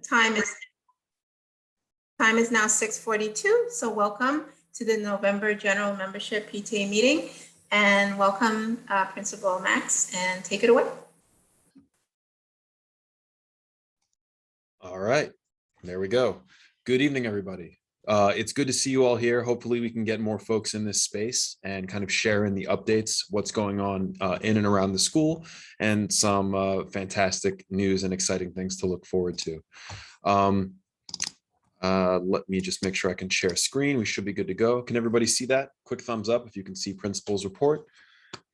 Time is now 6:42, so welcome to the November General Membership PTA meeting, and welcome Principal Max, and take it away. All right, there we go. Good evening, everybody. It's good to see you all here. Hopefully we can get more folks in this space and kind of share in the updates, what's going on in and around the school, and some fantastic news and exciting things to look forward to. Let me just make sure I can share screen. We should be good to go. Can everybody see that? Quick thumbs up if you can see Principal's report.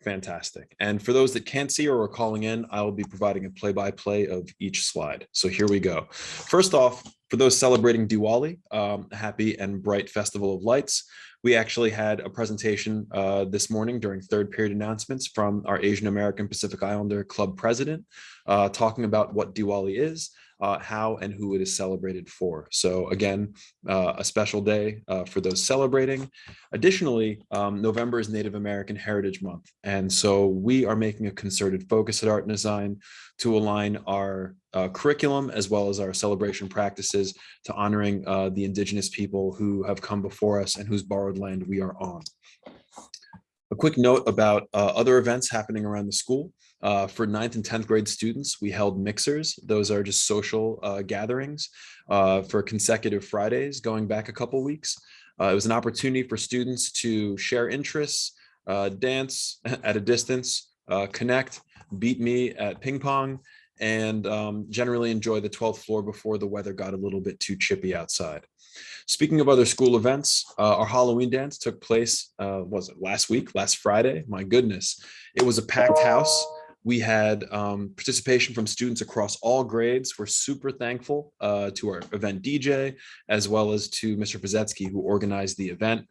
Fantastic. And for those that can't see or are calling in, I will be providing a play-by-play of each slide. So here we go. First off, for those celebrating Diwali, happy and bright Festival of Lights. We actually had a presentation this morning during third period announcements from our Asian American Pacific Islander Club president, talking about what Diwali is, how and who it is celebrated for. So again, a special day for those celebrating. Additionally, November is Native American Heritage Month. And so we are making a concerted focus at Art and Design to align our curriculum as well as our celebration practices to honoring the Indigenous people who have come before us and whose borrowed land we are on. A quick note about other events happening around the school. For 9th and 10th grade students, we held mixers. Those are just social gatherings for consecutive Fridays going back a couple weeks. It was an opportunity for students to share interests, dance at a distance, connect, beat me at ping pong, and generally enjoy the 12th floor before the weather got a little bit too chippy outside. Speaking of other school events, our Halloween dance took place, was it last Friday? My goodness, it was a packed house. We had participation from students across all grades. We're super thankful to our event DJ, as well as to Mr. Pazetsky, who organized the event.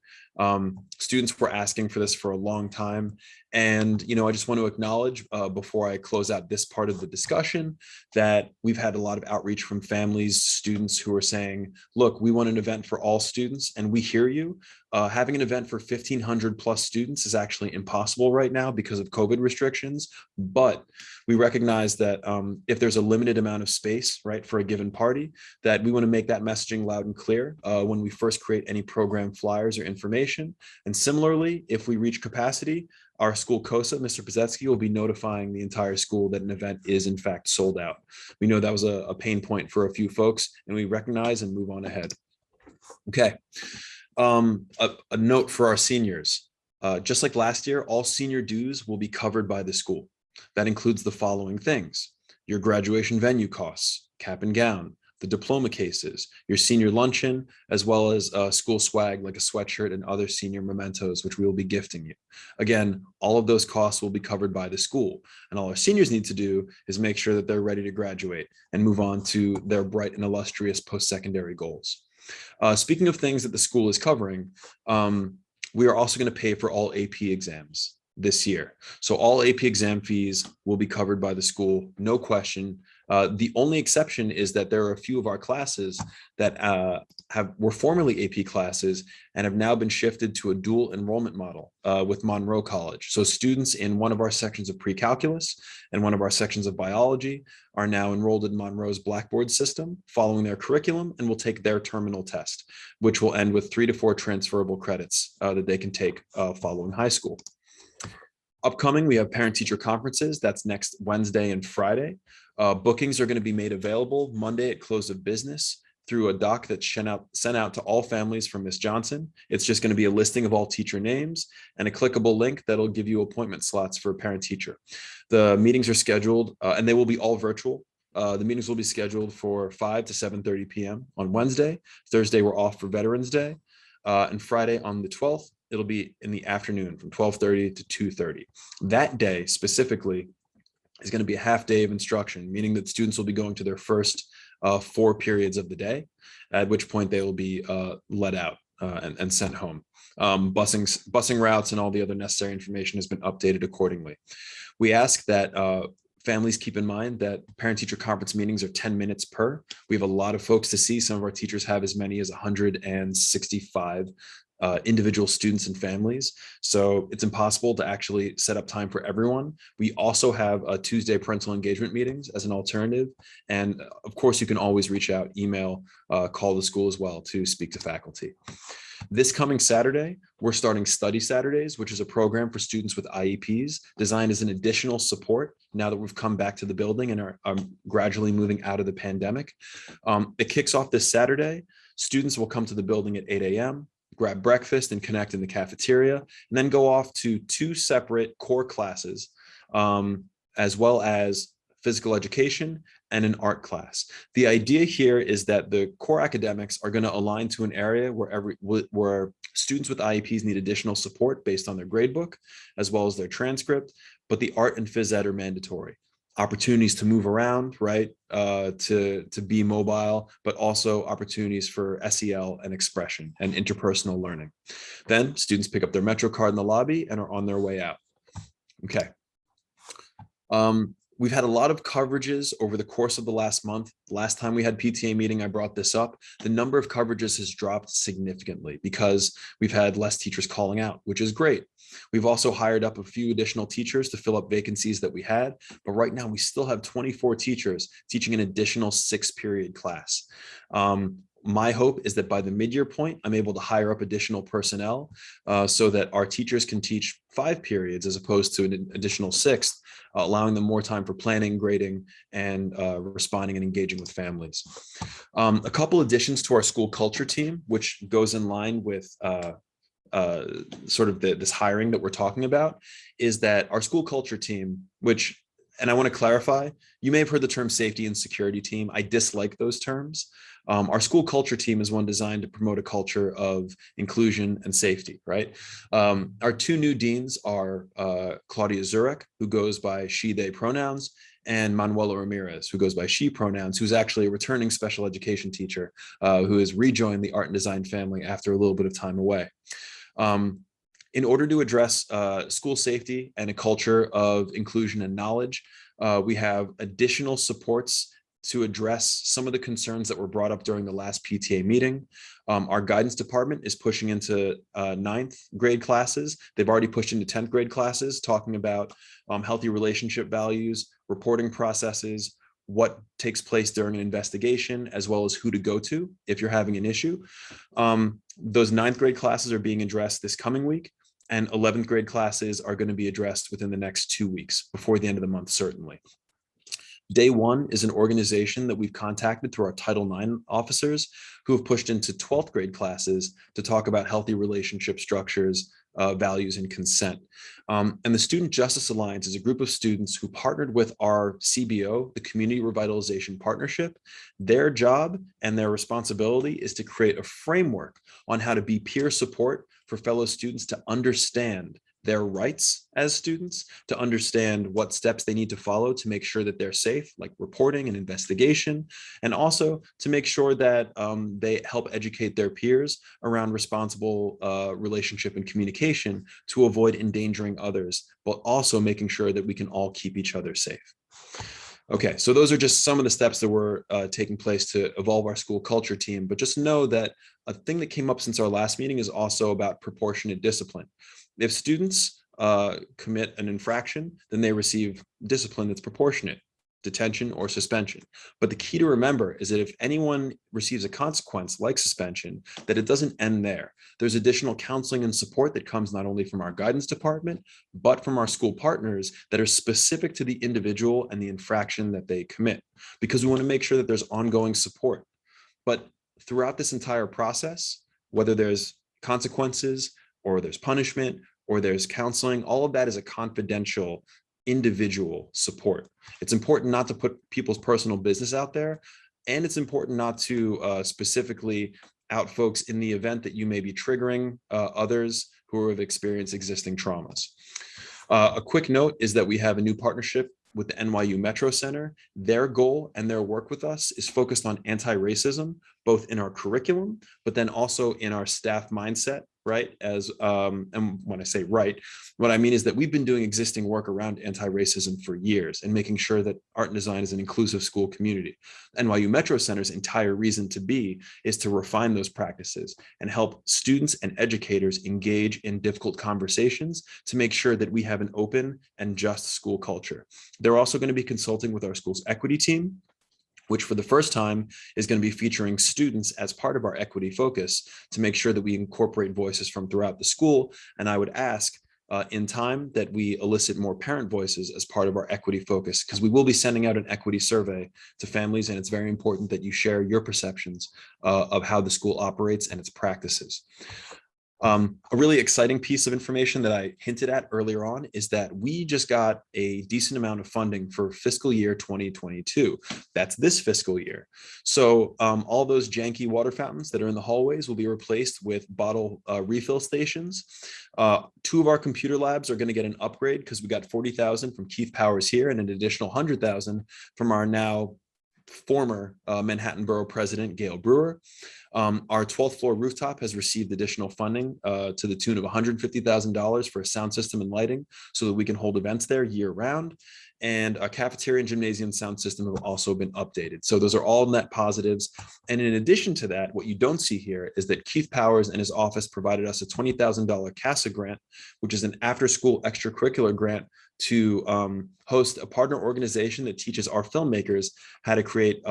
Students were asking for this for a long time. And, I just want to acknowledge before I close out this part of the discussion that we've had a lot of outreach from families, students who are saying, look, we want an event for all students and we hear you. Having an event for 1,500 plus students is actually impossible right now because of COVID restrictions. But we recognize that if there's a limited amount of space, right, for a given party, that we want to make that messaging loud and clear when we first create any program flyers or information. And similarly, if we reach capacity, our school COSA, Mr. Pazetsky, will be notifying the entire school that an event is in fact sold out. We know that was a pain point for a few folks, and we recognize and move on ahead. Okay, a note for our seniors. Just like last year, all senior dues will be covered by the school. That includes the following things: your graduation venue costs, cap and gown, the diploma cases, your senior luncheon, as well as school swag like a sweatshirt and other senior mementos, which we will be gifting you. Again, all of those costs will be covered by the school. And all our seniors need to do is make sure that they're ready to graduate and move on to their bright and illustrious post-secondary goals. Speaking of things that the school is covering, we are also going to pay for all AP exams this year. So all AP exam fees will be covered by the school, no question. The only exception is that there are a few of our classes that were formerly AP classes and have now been shifted to a dual enrollment model with Monroe College. So students in one of our sections of pre-calculus and one of our sections of biology are now enrolled in Monroe's Blackboard system, following their curriculum, and will take their terminal test, which will end with 3 to 4 transferable credits that they can take following high school. Upcoming, we have parent-teacher conferences. That's next Wednesday and Friday. Bookings are going to be made available Monday at close of business through a doc that's sent out to all families from Ms. Johnson. It's just going to be a listing of all teacher names and a clickable link that'll give you appointment slots for parent-teacher. The meetings are scheduled, and they will be all virtual. The meetings will be scheduled for 5 to 7:30 p.m. on Wednesday. Thursday, we're off for Veterans Day. And Friday on the 12th, it'll be in the afternoon from 12:30 to 2:30. That day specifically is going to be a half day of instruction, meaning that students will be going to their first 4 periods of the day, at which point they will be let out and sent home. Busing routes and all the other necessary information has been updated accordingly. We ask that families keep in mind that parent-teacher conference meetings are 10 minutes per. We have a lot of folks to see. Some of our teachers have as many as 165 individual students and families. So it's impossible to actually set up time for everyone. We also have Tuesday parental engagement meetings as an alternative. And of course, you can always reach out, email, call the school as well to speak to faculty. This coming Saturday, we're starting Study Saturdays, which is a program for students with IEPs designed as an additional support now that we've come back to the building and are gradually moving out of the pandemic. It kicks off this Saturday. Students will come to the building at 8 a.m., grab breakfast and connect in the cafeteria, and then go off to 2 separate core classes, as well as physical education and an art class. The idea here is that the core academics are going to align to an area where students with IEPs need additional support based on their gradebook, as well as their transcript, but the art and phys ed are mandatory. Opportunities to move around, right, to be mobile, but also opportunities for SEL and expression and interpersonal learning. Then students pick up their Metro card in the lobby and are on their way out. Okay. We've had a lot of coverages over the course of the last month. Last time we had PTA meeting, I brought this up. The number of coverages has dropped significantly because we've had less teachers calling out, which is great. We've also hired up a few additional teachers to fill up vacancies that we had, but right now we still have 24 teachers teaching an additional 6-period class. My hope is that by the mid-year point, I'm able to hire up additional personnel so that our teachers can teach 5 periods as opposed to an additional 6, allowing them more time for planning, grading, and responding and engaging with families. A couple additions to our school culture team, which goes in line with sort of this hiring that we're talking about, is that our school culture team, which, and I want to clarify, you may have heard the term safety and security team. I dislike those terms. Our school culture team is one designed to promote a culture of inclusion and safety, right? Our 2 new deans are Claudia Zurek, who goes by she, they pronouns, and Manuela Ramirez, who goes by she pronouns, who's actually a returning special education teacher who has rejoined the art and design family after a little bit of time away. In order to address school safety and a culture of inclusion and knowledge, we have additional supports to address some of the concerns that were brought up during the last PTA meeting. Our guidance department is pushing into 9th grade classes. They've already pushed into 10th grade classes, talking about healthy relationship values, reporting processes, what takes place during an investigation, as well as who to go to if you're having an issue. Those 9th grade classes are being addressed this coming week, and 11th grade classes are going to be addressed within the next 2 weeks, before the end of the month, certainly. Day One is an organization that we've contacted through our Title IX officers who have pushed into 12th grade classes to talk about healthy relationship structures, values, and consent. And the Student Justice Alliance is a group of students who partnered with our CBO, the Community Revitalization Partnership. Their job and their responsibility is to create a framework on how to be peer support for fellow students to understand their rights as students, to understand what steps they need to follow to make sure that they're safe, like reporting and investigation, and also to make sure that they help educate their peers around responsible relationship and communication to avoid endangering others, but also making sure that we can all keep each other safe. Okay, so those are just some of the steps that were taking place to evolve our school culture team, but just know that a thing that came up since our last meeting is also about proportionate discipline. If students commit an infraction, then they receive discipline that's proportionate, detention or suspension. But the key to remember is that if anyone receives a consequence like suspension, that it doesn't end there. There's additional counseling and support that comes not only from our guidance department, but from our school partners that are specific to the individual and the infraction that they commit, because we want to make sure that there's ongoing support. But throughout this entire process, whether there's consequences, or there's punishment, or there's counseling, all of that is a confidential individual support. It's important not to put people's personal business out there, and it's important not to specifically out folks in the event that you may be triggering others who have experienced existing traumas. A quick note is that we have a new partnership with the Nyu Metro Center. Their goal and their work with us is focused on anti-racism, both in our curriculum, but then also in our staff mindset right? And when I say right, what I mean is that we've been doing existing work around anti-racism for years and making sure that art and design is an inclusive school community. NYU Metro Center's entire reason to be is to refine those practices and help students and educators engage in difficult conversations to make sure that we have an open and just school culture. They're also going to be consulting with our school's equity team, which for the first time is going to be featuring students as part of our equity focus to make sure that we incorporate voices from throughout the school. And I would ask in time that we elicit more parent voices as part of our equity focus, because we will be sending out an equity survey to families, and it's very important that you share your perceptions of how the school operates and its practices. A really exciting piece of information that I hinted at earlier on is that we just got a decent amount of funding for fiscal year 2022. That's this fiscal year. So all those janky water fountains that are in the hallways will be replaced with bottle refill stations. 2 of our computer labs are going to get an upgrade because we got 40,000 from Keith Powers here and an additional 100,000 from our now former Manhattan Borough President, Gail Brewer. Our 12th floor rooftop has received additional funding to the tune of $150,000 for a sound system and lighting so that we can hold events there year round. And our cafeteria and gymnasium sound system have also been updated. So those are all net positives. And in addition to that, what you don't see here is that Keith Powers and his office provided us a $20,000 CASA grant, which is an after-school extracurricular grant to host a partner organization that teaches our filmmakers how to create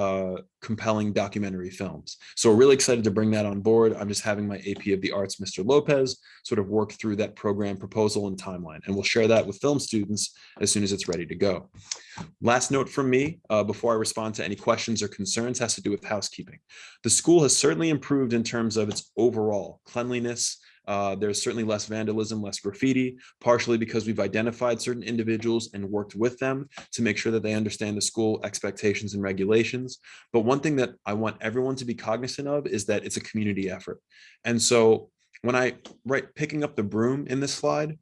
compelling documentary films. So we're really excited to bring that on board. I'm just having my AP of the Arts, Mr. Lopez, sort of work through that program proposal and timeline, and we'll share that with film students as soon as it's ready to go. Last note from me before I respond to any questions or concerns has to do with housekeeping. The school has certainly improved in terms of its overall cleanliness. There's certainly less vandalism, less graffiti, partially because we've identified certain individuals and worked with them to make sure that they understand the school expectations and regulations. But one thing that I want everyone to be cognizant of is that it's a community effort. And so when I write picking up the broom in this slide,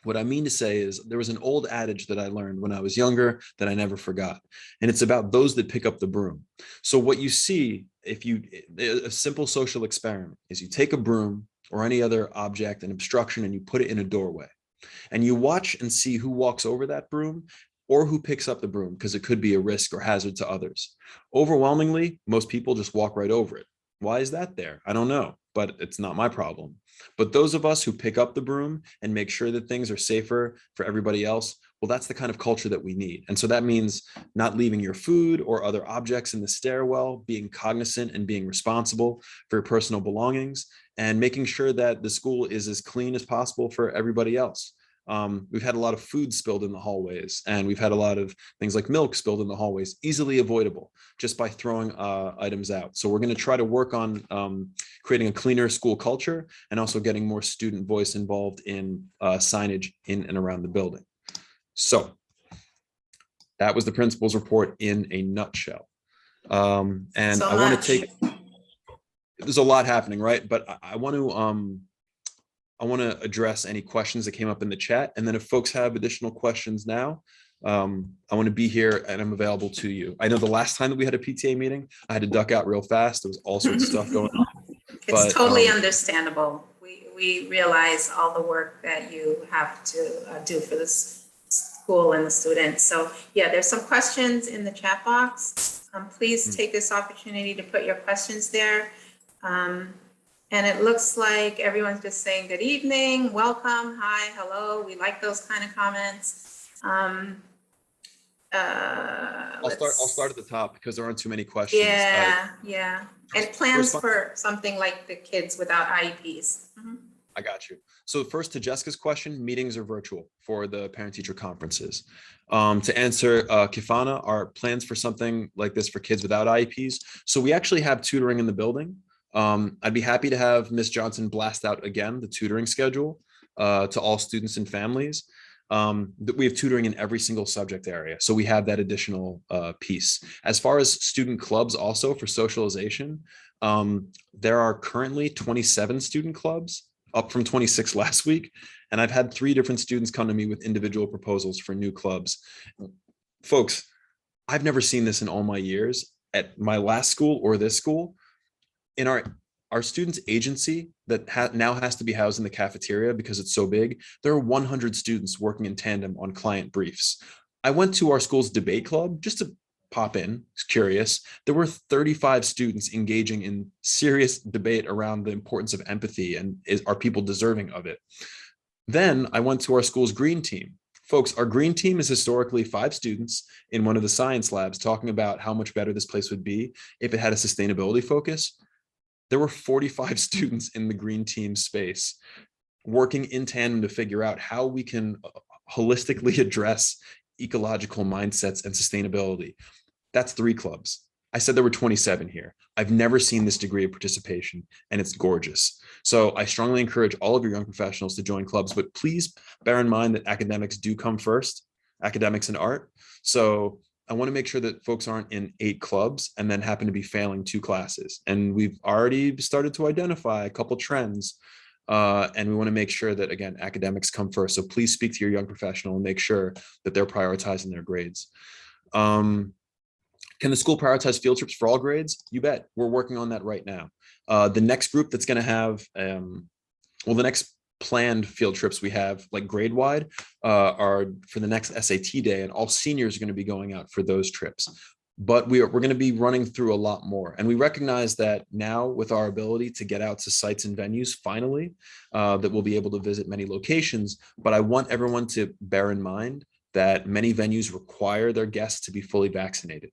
what I mean to say is there was an old adage that I learned when I was younger that I never forgot. And it's about those that pick up the broom. So what you see, a simple social experiment is you take a broom or any other object, an obstruction, and you put it in a doorway. And you watch and see who walks over that broom or who picks up the broom, because it could be a risk or hazard to others. Overwhelmingly, most people just walk right over it. Why is that there? I don't know, but it's not my problem. But those of us who pick up the broom and make sure that things are safer for everybody else, well, that's the kind of culture that we need. And so that means not leaving your food or other objects in the stairwell, being cognizant and being responsible for your personal belongings, and making sure that the school is as clean as possible for everybody else. We've had a lot of food spilled in the hallways, and we've had a lot of things like milk spilled in the hallways, easily avoidable just by throwing items out. So we're going to try to work on creating a cleaner school culture and also getting more student voice involved in signage in and around the building. So that was the principal's report in a nutshell. And I want to take, there's a lot happening, right? But I want to address any questions that came up in the chat. And then if folks have additional questions now, I want to be here and I'm available to you. I know the last time that we had a PTA meeting, I had to duck out real fast. There was all sorts of stuff going on. It's totally understandable. We realize all the work that you have to do for this school and the students. So yeah, there's some questions in the chat box. Please take this opportunity to put your questions there. And it looks like everyone's just saying good evening, welcome, hi, hello. We like those kind of comments. I'll start at the top because there aren't too many questions. Yeah. And plans for something like the kids without IEPs. I got you. So first, to Jessica's question, meetings are virtual for the parent-teacher conferences. To answer Kifana, our plans for something like this for kids without IEPs. So we actually have tutoring in the building. I'd be happy to have Ms. Johnson blast out again the tutoring schedule to all students and families. We have tutoring in every single subject area. So we have that additional piece. As far as student clubs also for socialization, there are currently 27 student clubs, up from 26 last week. And I've had 3 different students come to me with individual proposals for new clubs. Folks, I've never seen this in all my years at my last school or this school. In our our students agency that now has to be housed in the cafeteria because it's so big, there are 100 students working in tandem on client briefs. I went to our school's debate club just to pop in, curious. There were 35 students engaging in serious debate around the importance of empathy and are people deserving of it. Then I went to our school's green team. Folks, our green team is historically 5 students in one of the science labs talking about how much better this place would be if it had a sustainability focus. There were 45 students in the green team space working in tandem to figure out how we can holistically address ecological mindsets and sustainability. That's 3 clubs. I said there were 27 here. I've never seen this degree of participation, and it's gorgeous. So I strongly encourage all of your young professionals to join clubs, but please bear in mind that academics do come first, academics and art. So I want to make sure that folks aren't in 8 clubs and then happen to be failing 2 classes. And we've already started to identify a couple trends. And we want to make sure that, again, academics come first. So please speak to your young professional and make sure that they're prioritizing their grades. Can the school prioritize field trips for all grades? You bet. We're working on that right now. The next group that's going to have, the next planned field trips we have, like grade wide, are for the next SAT day, and all seniors are going to be going out for those trips. But we're going to be running through a lot more. And we recognize that now with our ability to get out to sites and venues, finally, that we'll be able to visit many locations. But I want everyone to bear in mind that many venues require their guests to be fully vaccinated.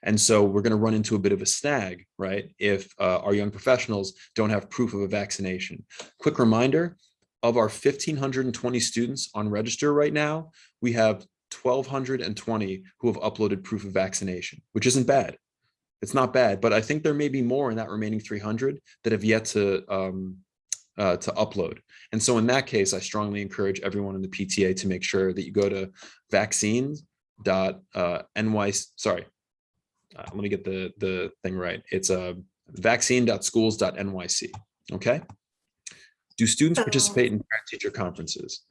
And so we're going to run into a bit of a snag, right, if our young professionals don't have proof of a vaccination. Quick reminder, of our 1,520 students on register right now, we have 1,220 who have uploaded proof of vaccination, which isn't bad. It's not bad, but I think there may be more in that remaining 300 that have yet to upload. And so in that case, I strongly encourage everyone in the PTA to make sure that you go to let me get the thing right. It's vaccine.schools.nyc. Okay. Do students participate in parent-teacher conferences?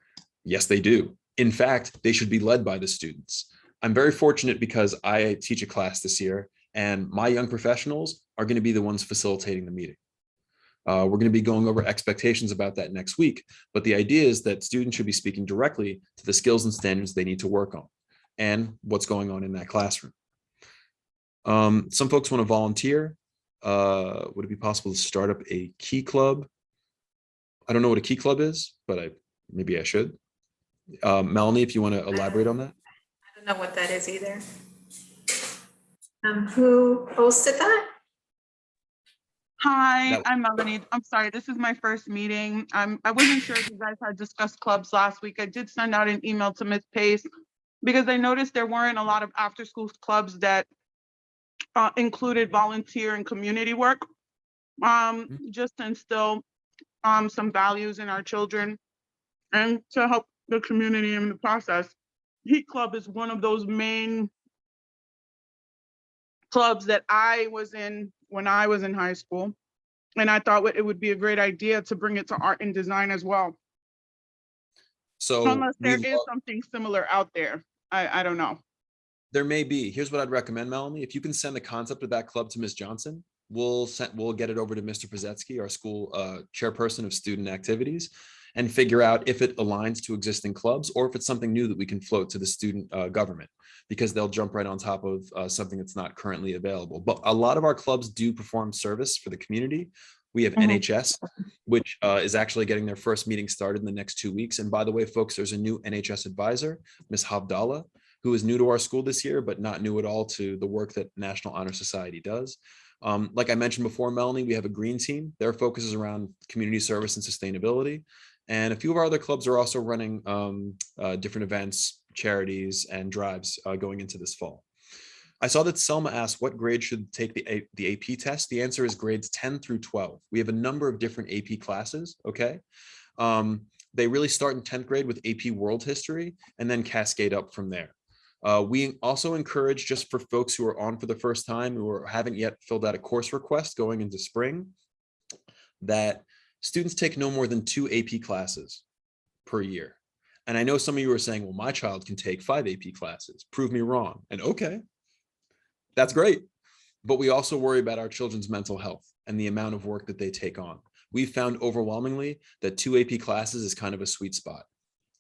Yes, they do. In fact, they should be led by the students. I'm very fortunate because I teach a class this year, and my young professionals are going to be the ones facilitating the meeting. We're going to be going over expectations about that next week, but the idea is that students should be speaking directly to the skills and standards they need to work on and what's going on in that classroom. Some folks want to volunteer. Would it be possible to start up a key club? I don't know what a key club is, but maybe I should. Melanie, if you want to elaborate on that. I don't know what that is either. Who hosted that? Hi, I'm Melanie. I'm sorry, this is my first meeting. I wasn't sure if you guys had discussed clubs last week. I did send out an email to Ms. Pace because I noticed there weren't a lot of after-school clubs that included volunteer and community work, just to instill some values in our children and to help the community in the process. Heat Club is one of those main clubs that I was in when I was in high school. And I thought it would be a great idea to bring it to art and design as well. So unless there is something similar out there, I don't know. There may be. Here's what I'd recommend, Melanie. If you can send the concept of that club to Ms. Johnson, we'll get it over to Mr. Pozetsky, our school chairperson of student activities, and figure out if it aligns to existing clubs or if it's something new that we can float to the student government, because they'll jump right on top of something that's not currently available. But a lot of our clubs do perform service for the community. We have NHS, which is actually getting their first meeting started in the next 2 weeks. And by the way, folks, there's a new NHS advisor, Ms. Havdallah, who is new to our school this year, but not new at all to the work that National Honor Society does. Like I mentioned before, Melanie, we have a green team. Their focus is around community service and sustainability. And a few of our other clubs are also running different events, charities, and drives going into this fall. I saw that Selma asked what grade should take the AP test. The answer is grades 10 through 12. We have a number of different AP classes, okay? They really start in 10th grade with AP World History and then cascade up from there. We also encourage, just for folks who are on for the first time, who haven't yet filled out a course request going into spring, that students take no more than 2 AP classes per year. And I know some of you are saying, well, my child can take 5 AP classes. Prove me wrong. And okay, that's great. but we also worry about our children's mental health and the amount of work that they take on. We've found overwhelmingly that 2 AP classes is kind of a sweet spot.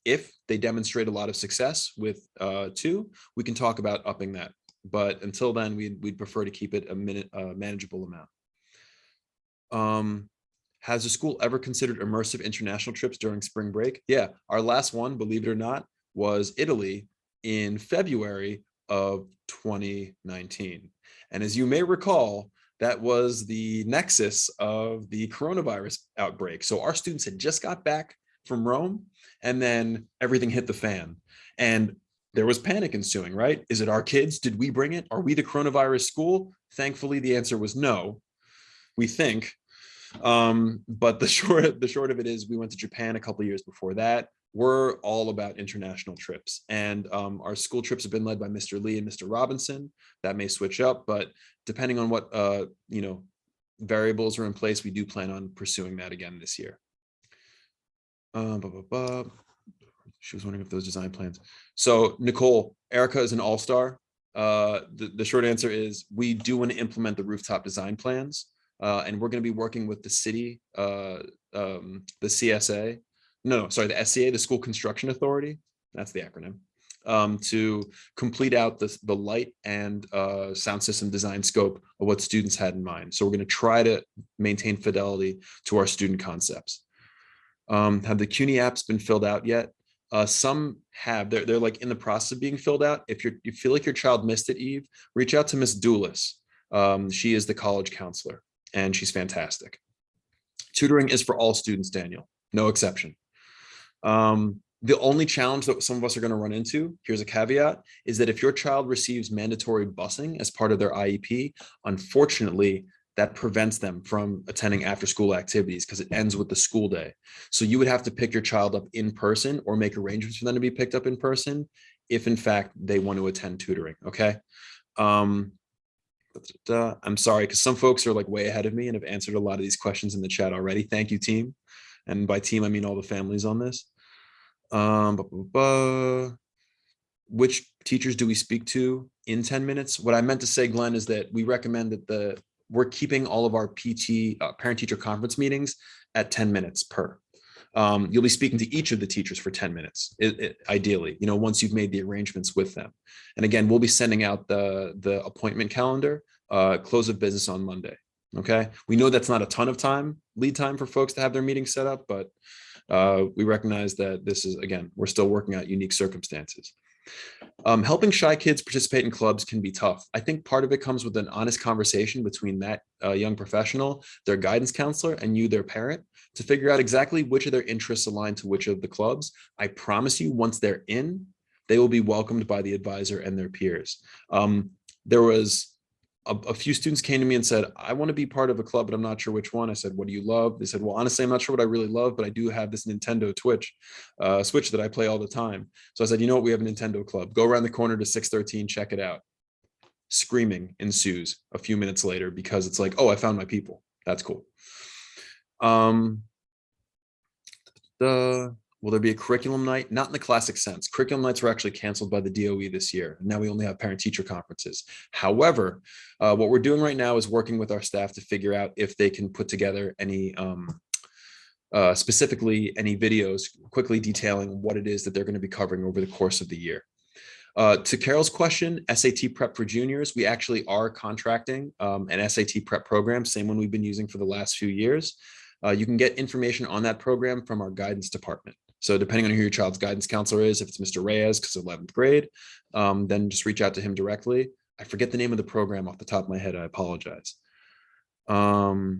If they demonstrate a lot of success with 2, we can talk about upping that. But until then, we'd prefer to keep it a manageable amount. Has the school ever considered immersive international trips during spring break? Yeah, our last one, believe it or not, was Italy in February of 2019. And as you may recall, that was the nexus of the coronavirus outbreak. So our students had just got back from Rome, and then everything hit the fan. And there was panic ensuing, right? Is it our kids? Did we bring it? Are we the coronavirus school? Thankfully, the answer was no, we think. But the short of it is we went to Japan a couple of years before that. We're all about international trips, and our school trips have been led by Mr. Lee and Mr. Robinson. That may switch up, but depending on what variables are in place, we do plan on pursuing that again this year. She was wondering if those design plans. So Nicole, Erica is an all-star. The short answer is we do want to implement the rooftop design plans. And we're going to be working with the city, the CSA, the SCA, the School Construction Authority. That's the acronym, to complete out the light and sound system design scope of what students had in mind. So we're going to try to maintain fidelity to our student concepts. Have the CUNY apps been filled out yet? Some have. They're like in the process of being filled out. If you feel like your child missed it, Eve, reach out to Miss Doulis. She is the college counselor, and she's fantastic. Tutoring is for all students, Daniel, no exception. The only challenge that some of us are going to run into, here's a caveat, is that if your child receives mandatory busing as part of their IEP, unfortunately, that prevents them from attending after-school activities because it ends with the school day. So you would have to pick your child up in person or make arrangements for them to be picked up in person if, in fact, they want to attend tutoring, okay? I'm sorry, because some folks are like way ahead of me and have answered a lot of these questions in the chat already. Thank you, team. And by team, I mean all the families on this. Which teachers do we speak to in 10 minutes? What I meant to say, Glenn, is that we recommend that we're keeping all of our parent-teacher conference meetings at 10 minutes per. You'll be speaking to each of the teachers for 10 minutes, ideally, once you've made the arrangements with them. And again, we'll be sending out the appointment calendar, close of business on Monday, okay? We know that's not a ton of lead time for folks to have their meetings set up, but we recognize that this is, again, we're still working out unique circumstances. Helping shy kids participate in clubs can be tough. I think part of it comes with an honest conversation between that young professional, their guidance counselor, and you, their parent, to figure out exactly which of their interests align to which of the clubs. I promise you, once they're in, they will be welcomed by the advisor and their peers. There was a few students came to me and said, I want to be part of a club, but I'm not sure which one. I said, what do you love? They said, well, honestly, I'm not sure what I really love, but I do have this Nintendo Switch that I play all the time. So I said, you know what? We have a Nintendo club. Go around the corner to 613, check it out. Screaming ensues a few minutes later because it's like, oh, I found my people. That's cool. Will there be a curriculum night? Not in the classic sense. Curriculum nights were actually canceled by the DOE this year. Now we only have parent-teacher conferences. However, what we're doing right now is working with our staff to figure out if they can put together any, specifically any videos quickly detailing what it is that they're going to be covering over the course of the year. To Carol's question, SAT prep for juniors, we actually are contracting an SAT prep program, same one we've been using for the last few years. You can get information on that program from our guidance department. So depending on who your child's guidance counselor is, if it's Mr. Reyes, because 11th grade, then just reach out to him directly. I forget the name of the program off the top of my head. I apologize. Do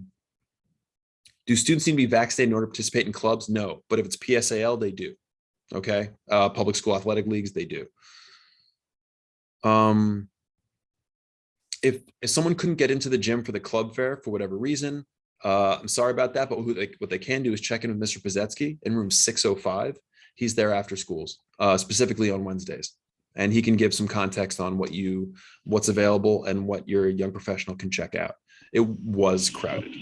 students need to be vaccinated in order to participate in clubs? No, but if it's PSAL, they do. Okay, public school athletic leagues, they do. If someone couldn't get into the gym for the club fair for whatever reason, I'm sorry about that, but what they can do is check in with Mr. Pazetsky in room 605. He's there after schools, specifically on Wednesdays. And he can give some context on what's available and what your young professional can check out. It was crowded.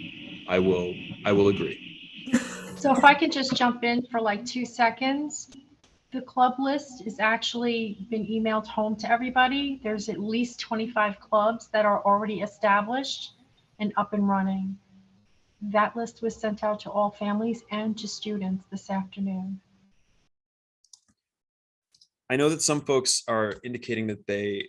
I will agree. So if I could just jump in for like 2 seconds. The club list is actually been emailed home to everybody. There's at least 25 clubs that are already established and up and running. That list was sent out to all families and to students this afternoon. I know that some folks are indicating that they,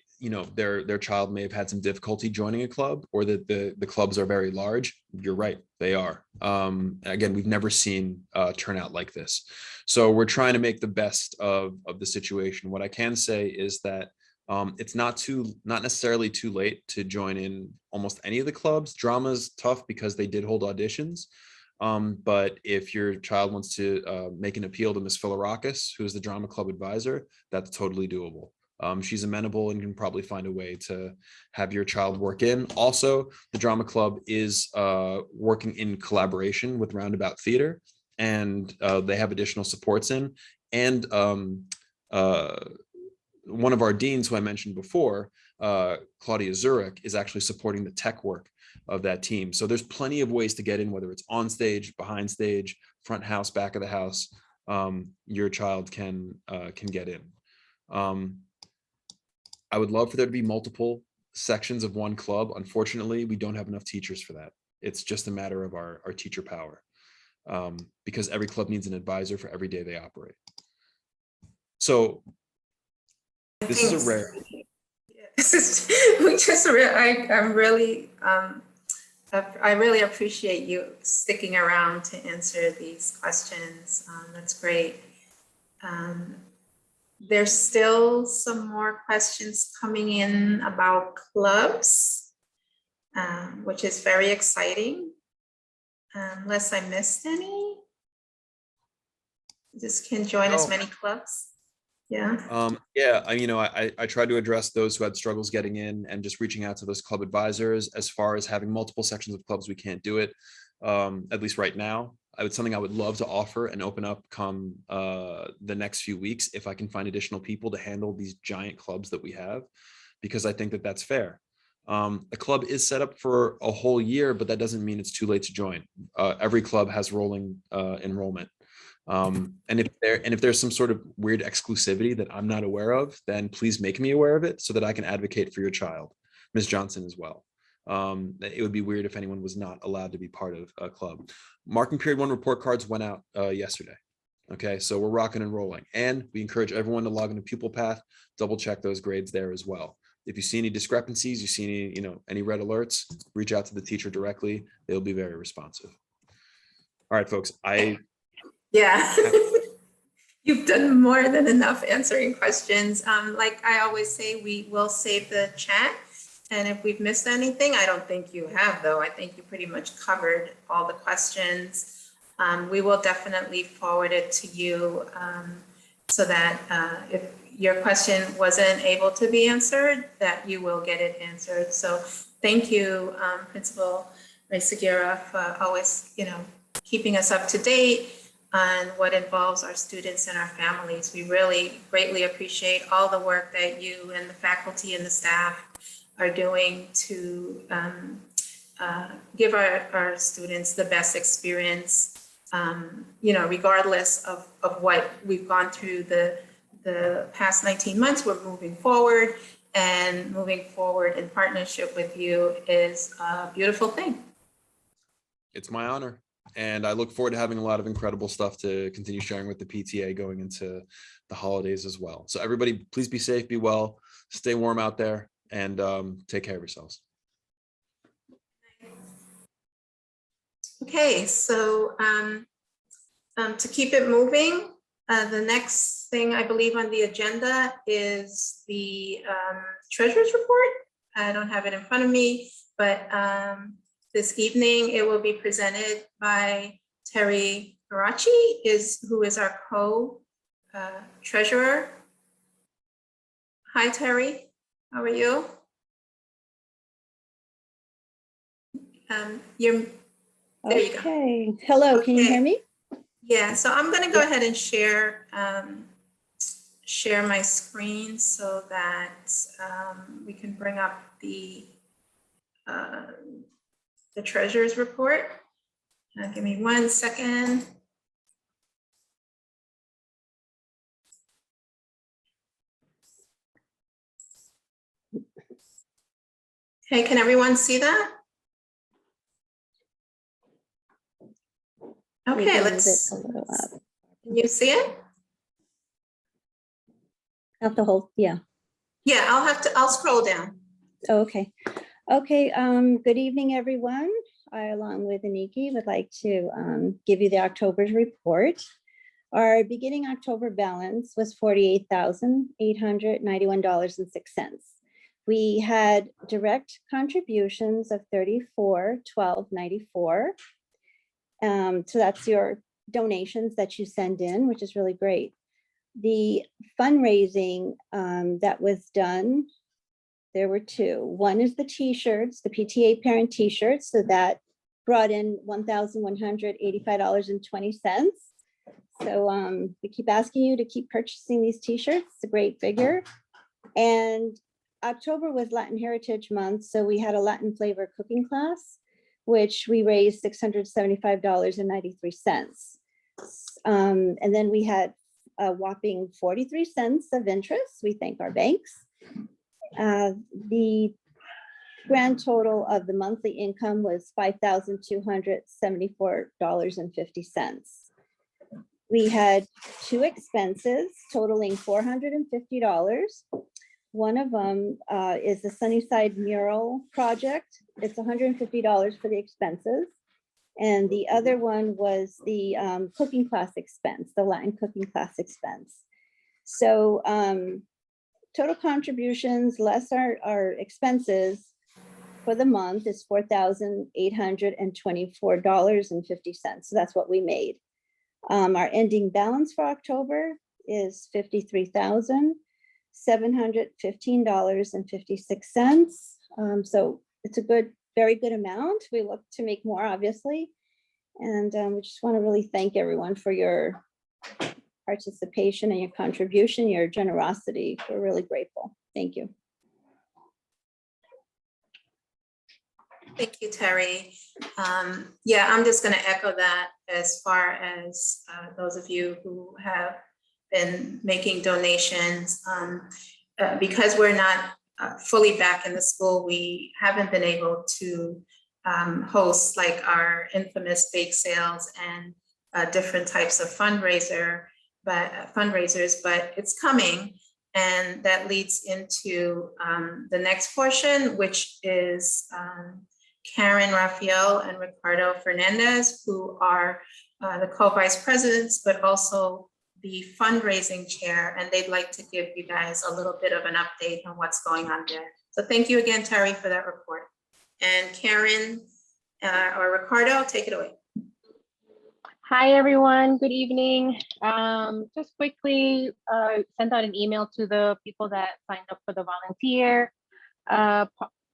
their child may have had some difficulty joining a club, or that the clubs are very large. You're right, they are. Again, we've never seen turnout like this. So we're trying to make the best of the situation. What I can say is that it's not necessarily too late to join in almost any of the clubs. Drama's tough because they did hold auditions. But if your child wants to make an appeal to Ms. Philarakis, who's the drama club advisor, that's totally doable. She's amenable and can probably find a way to have your child work in. Also, the drama club is working in collaboration with Roundabout Theater, and they have additional supports in. And one of our deans, who I mentioned before, Claudia Zurich, is actually supporting the tech work of that team. So there's plenty of ways to get in, whether it's on stage, behind stage, front house, back of the house. Your child can get in. I would love for there to be multiple sections of one club. Unfortunately, we don't have enough teachers for that. It's just a matter of our teacher power, because every club needs an advisor for every day they operate. So this is a rare. I really appreciate you sticking around to answer these questions. That's great. There's still some more questions coming in about clubs, which is very exciting. Unless I missed any, just can join as many clubs. Yeah. Yeah, I tried to address those who had struggles getting in and just reaching out to those club advisors. As far as having multiple sections of clubs, we can't do it, at least right now. It's something I would love to offer and open up come the next few weeks, if I can find additional people to handle these giant clubs that we have, because I think that that's fair. A club is set up for a whole year, but that doesn't mean it's too late to join. Every club has rolling enrollment. And if there's some sort of weird exclusivity that I'm not aware of, then please make me aware of it so that I can advocate for your child, Ms. Johnson, as well. It would be weird if anyone was not allowed to be part of a club. Marking period 1 report cards went out yesterday. Okay, so we're rocking and rolling, and we encourage everyone to log into Pupil Path, double check those grades there as well. If you see any discrepancies, you see any red alerts, reach out to the teacher directly. They'll be very responsive. All right, folks, Yeah, you've done more than enough answering questions. Like I always say, we will save the chat. And if we've missed anything, I don't think you have, though. I think you pretty much covered all the questions. We will definitely forward it to you so that if your question wasn't able to be answered, that you will get it answered. So thank you, Principal Reyseguera, for always, keeping us up to date on what involves our students and our families. We really greatly appreciate all the work that you and the faculty and the staff are doing to give our students the best experience, regardless of what we've gone through the past 19 months. We're moving forward, and moving forward in partnership with you is a beautiful thing. It's my honor. And I look forward to having a lot of incredible stuff to continue sharing with the PTA going into the holidays as well. So everybody, please be safe, be well, stay warm out there, and take care of yourselves. Okay, so to keep it moving, the next thing I believe on the agenda is the treasurer's report. I don't have it in front of me, but this evening it will be presented by Terry Karachi, who is our co-treasurer. Hi, Terry. How are you? There you go. Okay. Hello, can you hear me? Yeah, so I'm going to go ahead and share my screen so that we can bring up the treasurer's report. Give me 1 second. Okay, can everyone see that? We Okay, can move it let's, a little up. can you see it? Not the whole, yeah. Yeah, I'll scroll down. Oh, okay. Okay, good evening, everyone. I, along with Aniki, would like to give you the October's report. Our beginning October balance was $48,891.06. We had direct contributions of $34,1294. So that's your donations that you send in, which is really great. The fundraising that was done, there were two. One is the t-shirts, the PTA parent t-shirts. So that brought in $1,185.20. So we keep asking you to keep purchasing these t-shirts. It's a great figure. And October was Latin Heritage Month. So we had a Latin flavor cooking class, which we raised $675.93. And then we had a whopping 43 cents of interest. We thank our banks. The grand total of the monthly income was $5,274.50. We had two expenses totaling $450. One of them is the Sunnyside mural project. It's $150 for the expenses. And the other one was the cooking class expense, the Latin cooking class expense. So total contributions less our expenses for the month is $4,824.50. So that's what we made. Our ending balance for October is $53,715.56. So it's a very good amount. We look to make more, obviously. And we just want to really thank everyone for your participation and your contribution, your generosity. We're really grateful. Thank you. Thank you, Terry. Yeah, I'm just going to echo that as far as those of you who have been making donations. Because we're not fully back in the school, we haven't been able to host like our infamous bake sales and different types of fundraisers, but it's coming. And that leads into the next portion, which is Karen Raphael and Ricardo Fernandez, who are the co-vice presidents, but also the fundraising chair, and they'd like to give you guys a little bit of an update on what's going on there. So thank you again, Terry, for that report. And Karen or Ricardo, take it away. Hi, everyone. Good evening. Just quickly sent out an email to the people that signed up for the volunteer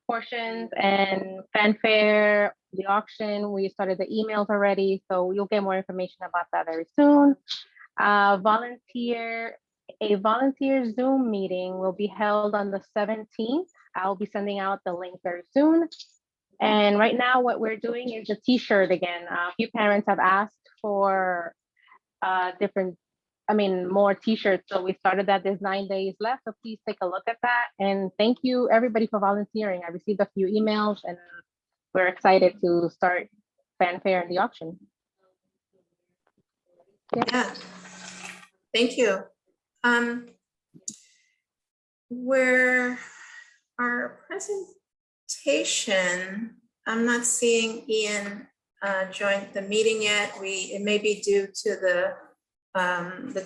portions and fanfare, the auction. We started the emails already, so you'll get more information about that very soon. A volunteer Zoom meeting will be held on the 17th. I'll be sending out the link very soon. And right now what we're doing is a t-shirt again. A few parents have asked for more t-shirts. So we started that. There's 9 days left. So please take a look at that. And thank you everybody for volunteering. I received a few emails and we're excited to start fanfare in the auction. Yeah, thank you. Where our presentation, I'm not seeing Ian join the meeting yet. It may be due to the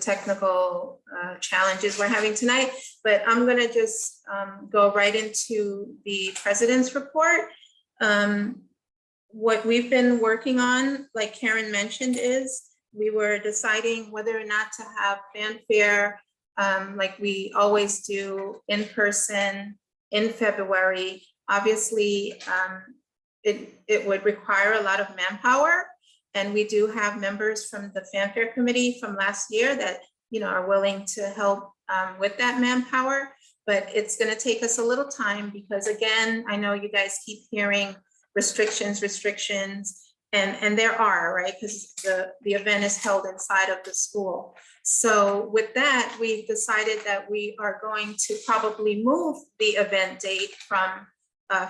technical challenges we're having tonight, but I'm gonna just go right into the president's report. What we've been working on, like Karen mentioned, is we were deciding whether or not to have fanfare like we always do in person in February. Obviously, it would require a lot of manpower, and we do have members from the fanfare committee from last year that are willing to help with that manpower. But it's going to take us a little time because, again, I know you guys keep hearing restrictions, and there are, right? Because the event is held inside of the school. So with that, we've decided that we are going to probably move the event date from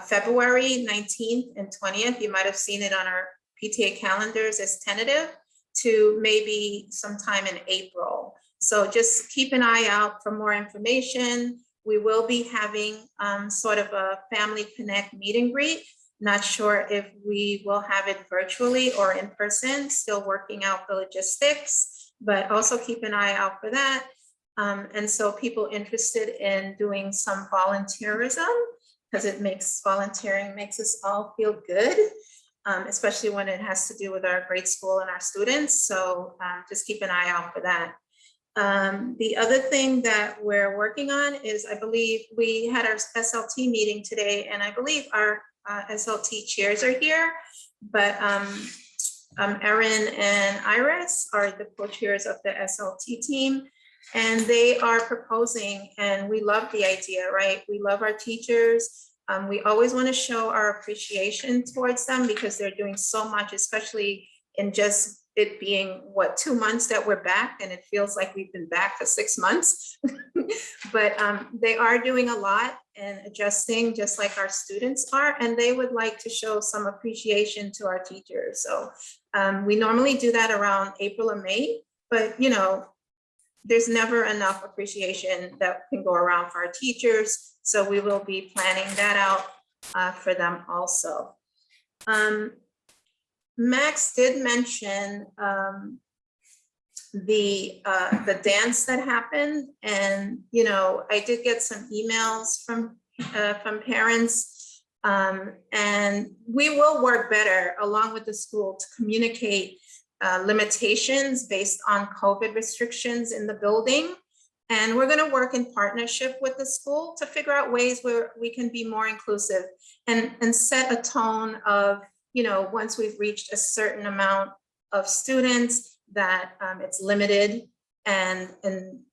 February 19th and 20th. You might have seen it on our PTA calendars as tentative, to maybe sometime in April. So just keep an eye out for more information. We will be having sort of a Family Connect meet and greet. Not sure if we will have it virtually or in person, still working out the logistics, but also keep an eye out for that. And so people interested in doing some volunteerism, because volunteering makes us all feel good, especially when it has to do with our grade school and our students. So just keep an eye out for that. The other thing that we're working on is, I believe we had our SLT meeting today, and I believe our SLT chairs are here, but Erin and Iris are the co-chairs of the SLT team, and they are proposing, and we love the idea, right? We love our teachers. We always want to show our appreciation towards them because they're doing so much, especially in just it being 2 months that we're back, and it feels like we've been back for 6 months. But they are doing a lot and adjusting just like our students are, and they would like to show some appreciation to our teachers. So we normally do that around April or May, but you know, there's never enough appreciation that can go around for our teachers. So we will be planning that out for them also. Max did mention the dance that happened, and you know, I did get some emails from parents, and we will work better along with the school to communicate limitations based on COVID restrictions in the building. And we're going to work in partnership with the school to figure out ways where we can be more inclusive and set a tone of, you know, once we've reached a certain amount of students, that it's limited. And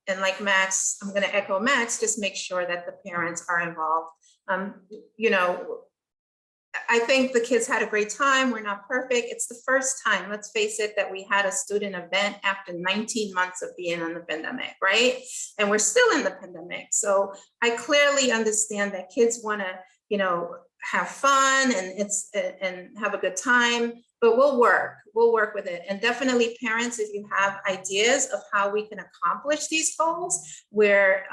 like Max, I'm going to echo Max, just make sure that the parents are involved. You know, I think the kids had a great time. We're not perfect. It's the first time, let's face it, that we had a student event after 19 months of being in the pandemic, right? And we're still in the pandemic. So I clearly understand that kids want to, you know, have fun and have a good time, but we'll work with it. And definitely parents, if you have ideas of how we can accomplish these goals, where,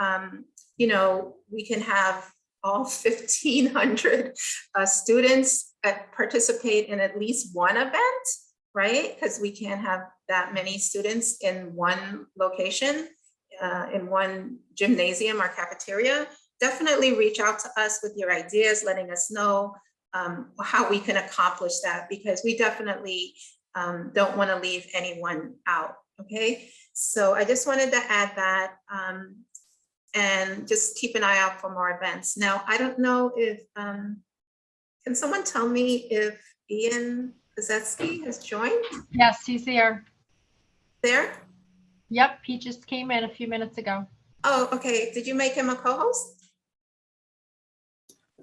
you know, we can have all 1,500 students participate in at least one event, right? Because we can't have that many students in one location, in one gymnasium or cafeteria. Definitely reach out to us with your ideas, letting us know how we can accomplish that, because we definitely don't want to leave anyone out, okay? So I just wanted to add that, and just keep an eye out for more events. Now, I don't know if, can someone tell me if Ian Kozetsky has joined? Yes, he's here. There? Yep, he just came in a few minutes ago. Oh, okay. Did you make him a co-host?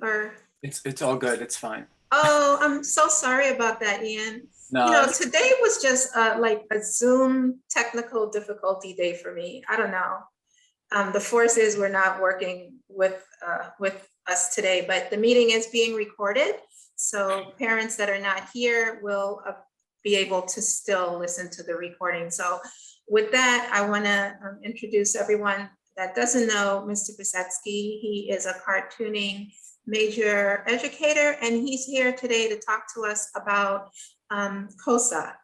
Or? It's all good. It's fine. Oh, I'm so sorry about that, Ian. No, You know, today was just like a Zoom technical difficulty day for me. I don't know. The forces were not working with us today, but the meeting is being recorded. So parents that are not here will be able to still listen to the recording. So with that, I want to introduce everyone that doesn't know Mr. Kozetsky. He is a cartooning major educator, and he's here today to talk to us about COSA,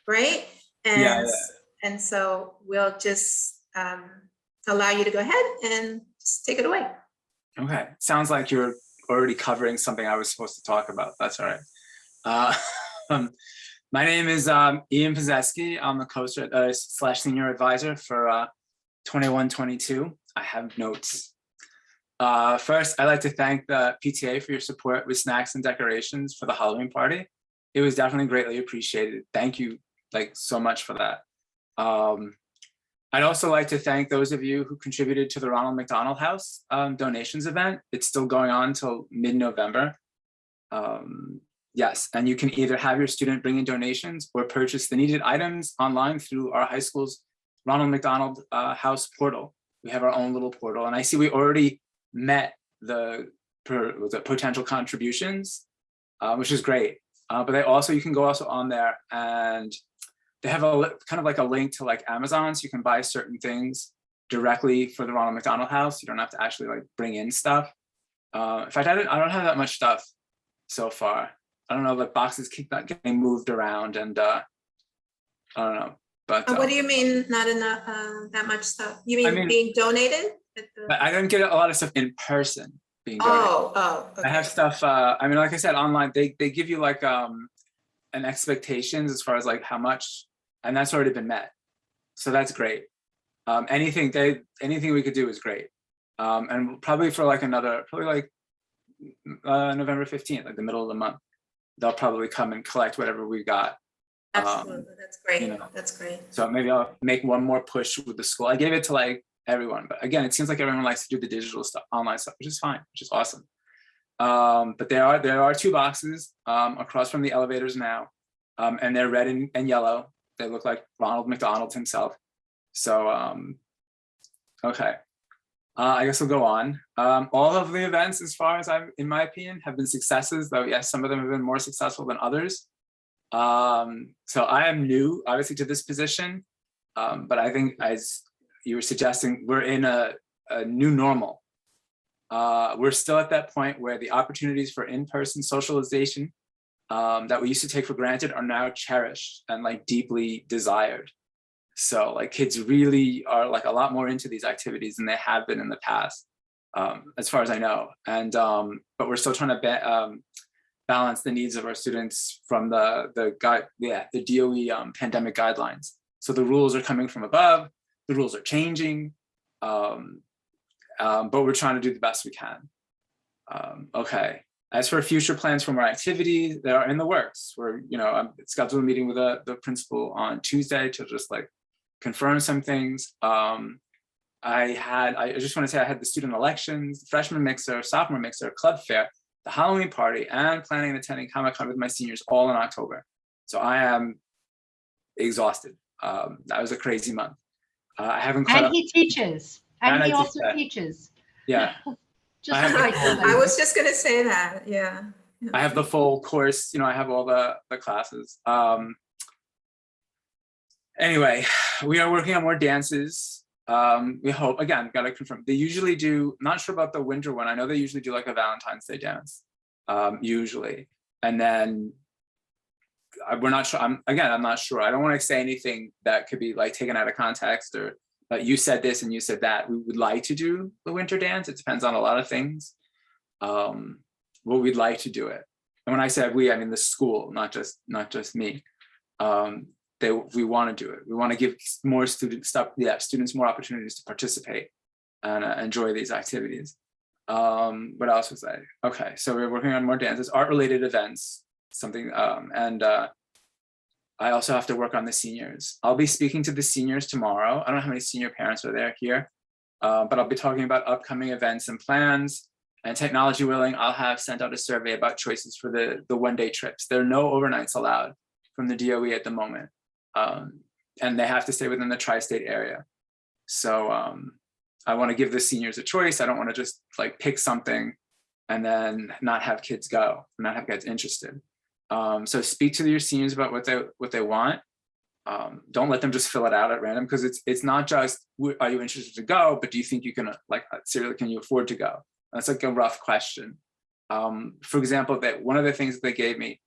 right? And so we'll just allow you to go ahead and just take it away. Okay. Sounds like you're already covering something I was supposed to talk about. That's all right. My name is Ian Kozetsky. I'm the COSA / senior advisor for 21-22. I have notes. First, I'd like to thank the PTA for your support with snacks and decorations for the Halloween party. It was definitely greatly appreciated. Thank you so much for that. I'd also like to thank those of you who contributed to the Ronald McDonald House donations event. It's still going on until mid-November. Yes, and you can either have your student bring in donations or purchase the needed items online through our high school's Ronald McDonald House portal. We have our own little portal, and I see we already met the potential contributions, which is great. But you can go also on there, and they have kind of like a link to like Amazon, so you can buy certain things directly for the Ronald McDonald House. You don't have to actually like bring in stuff. In fact, I don't have that much stuff so far. I don't know, like boxes keep not getting moved around, and I don't know. But What do you mean not enough, that much stuff? You mean being donated? I didn't get a lot of stuff in person being donated. Okay. I have stuff, I mean, like I said, online, they give you like an expectations as far as like how much, and that's already been met. So that's great. Anything we could do is great. And probably for like November 15th, like the middle of the month, they'll probably come and collect whatever we got. Absolutely, that's great. You know. That's great. So maybe I'll make one more push with the school. I gave it to like everyone, but again, it seems like everyone likes to do the digital stuff, online stuff, which is fine, which is awesome. But there are 2 boxes across from the elevators now, and they're red and yellow. They look like Ronald McDonald himself. So, okay. I guess we'll go on. All of the events, as far as in my opinion, have been successes, though yes, some of them have been more successful than others. So I am new, obviously, to this position, but I think, as you were suggesting, we're in a new normal. We're still at that point where the opportunities for in-person socialization that we used to take for granted are now cherished and like deeply desired. So like kids really are like a lot more into these activities than they have been in the past, as far as I know. And but we're still trying to balance the needs of our students from the DOE pandemic guidelines. So the rules are coming from above, the rules are changing, but we're trying to do the best we can. Okay. As for future plans for more activities, they are in the works. I'm scheduled a meeting with the principal on Tuesday to just like confirm some things. I just want to say I had the student elections, freshman mixer, sophomore mixer, club fair, the Halloween party, and planning and attending Comic-Con with my seniors all in October. So I am exhausted. That was a crazy month. I haven't caught up. And he teaches, and he also teaches. Yeah. Just I was just gonna say that, yeah. I have the full course, I have all the classes. Anyway, we are working on more dances. We hope, again, gotta confirm. They usually do, not sure about the winter one. I know they usually do like a Valentine's Day dance, usually. And then we're not sure, I'm not sure. I don't wanna say anything that could be like taken out of context, or you said this and you said that. We would like to do the winter dance. It depends on a lot of things. But we'd like to do it. And when I said we, I mean the school, not just me. We want to do it. We want to give more students more opportunities to participate and enjoy these activities. What else was I? Okay, so we're working on more dances, art-related events, something, and I also have to work on the seniors. I'll be speaking to the seniors tomorrow. I don't know how many senior parents are there here, but I'll be talking about upcoming events and plans. And technology willing, I'll have sent out a survey about choices for the one-day trips. There are no overnights allowed from the DOE at the moment. And they have to stay within the tri-state area. So I want to give the seniors a choice. I don't want to just like pick something and then not have kids go, not have kids interested. So speak to your seniors about what they want. Don't let them just fill it out at random, because it's not just, are you interested to go, but do you think you can, like, seriously, can you afford to go? That's like a rough question. For example, that one of the things that they gave me,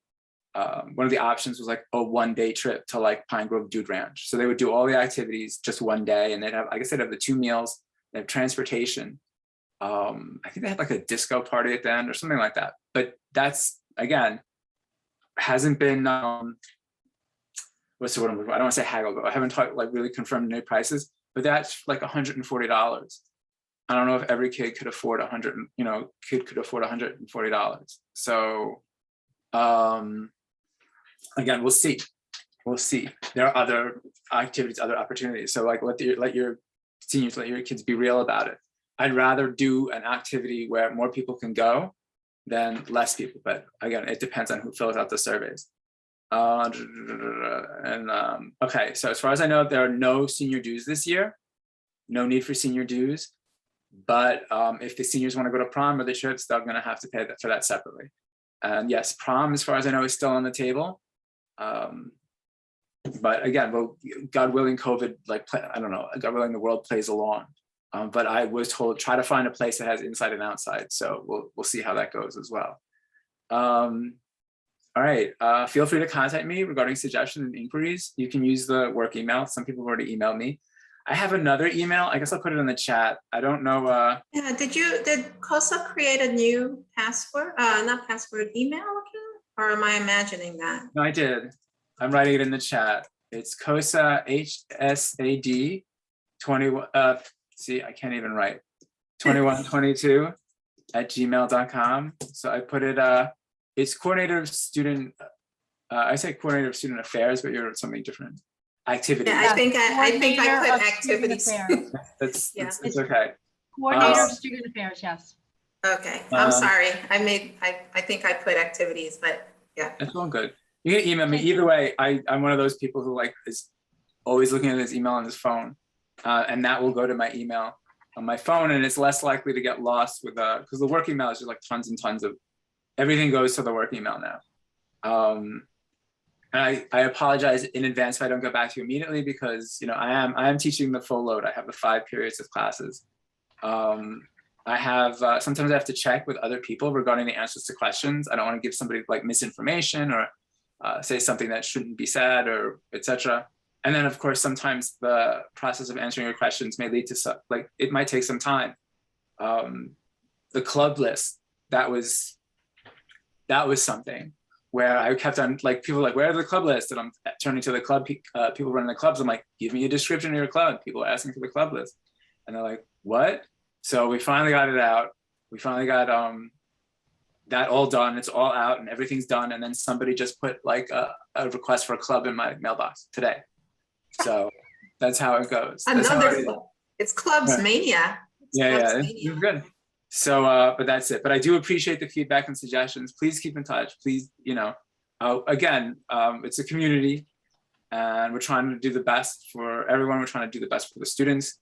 one of the options was like a one-day trip to like Pine Grove Dude Ranch. So they would do all the activities just one day, and they'd have, I guess they'd have the 2 meals, they have transportation. I think they had like a disco party at the end or something like that. But that's, again, hasn't been, what's the word? I don't want to say haggle, but I haven't like really confirmed any prices, but that's like $140. I don't know if every kid could afford $140. So, again, we'll see. There are other activities, other opportunities. So like let your seniors, let your kids be real about it. I'd rather do an activity where more people can go than less people. But again, it depends on who fills out the surveys. Okay, so as far as I know, there are no senior dues this year. No need for senior dues. But if the seniors want to go to prom or the trips, they're going to have to pay for that separately. And yes, prom, as far as I know, is still on the table. But again, well, God willing, COVID, I don't know, God willing, the world plays along. But I was told, try to find a place that has inside and outside. So we'll see how that goes as well. All right, feel free to contact me regarding suggestions and inquiries. You can use the work email. Some people have already emailed me. I have another email. I guess I'll put it in the chat. I don't know. Yeah, did COSA create a new password, email account? Or am I imagining that? No, I did. I'm writing it in the chat. It's COSA HSAD 21. See, I can't even write. 2122 at gmail.com. So I put it. It's coordinator of student. I say coordinator of student affairs, but you're something different. Activities. Yeah, I think I Coordinator put of activities. Student Affairs. That's Yeah. it's okay. Coordinator of Student Affairs, yes. Okay, I'm sorry. I think I put activities, but yeah. It's all good. You can email me. Either way, I'm one of those people who is always looking at his email on his phone, and that will go to my email on my phone, and it's less likely to get lost with because the work email is just like tons and tons of everything goes to the work email now. And I apologize in advance if I don't get back to you immediately, because I am teaching the full load. I have the 5 periods of classes. I have sometimes I have to check with other people regarding the answers to questions. I don't want to give somebody misinformation or say something that shouldn't be said, or etc. And then of course sometimes the process of answering your questions may lead to it might take some time. The club list, that was something where I kept on people where are the club list? And I'm turning to the club people running the clubs. I'm like, give me a description of your club. People are asking for the club list, and they're like, what? So we finally got it out. We finally got that all done. It's all out and everything's done. And then somebody just put a request for a club in my mailbox today. So that's how it goes. Another club. It's clubs mania. It's good. So, but that's it. But I do appreciate the feedback and suggestions. Please keep in touch. Please, again, it's a community, and we're trying to do the best for everyone. We're trying to do the best for the students.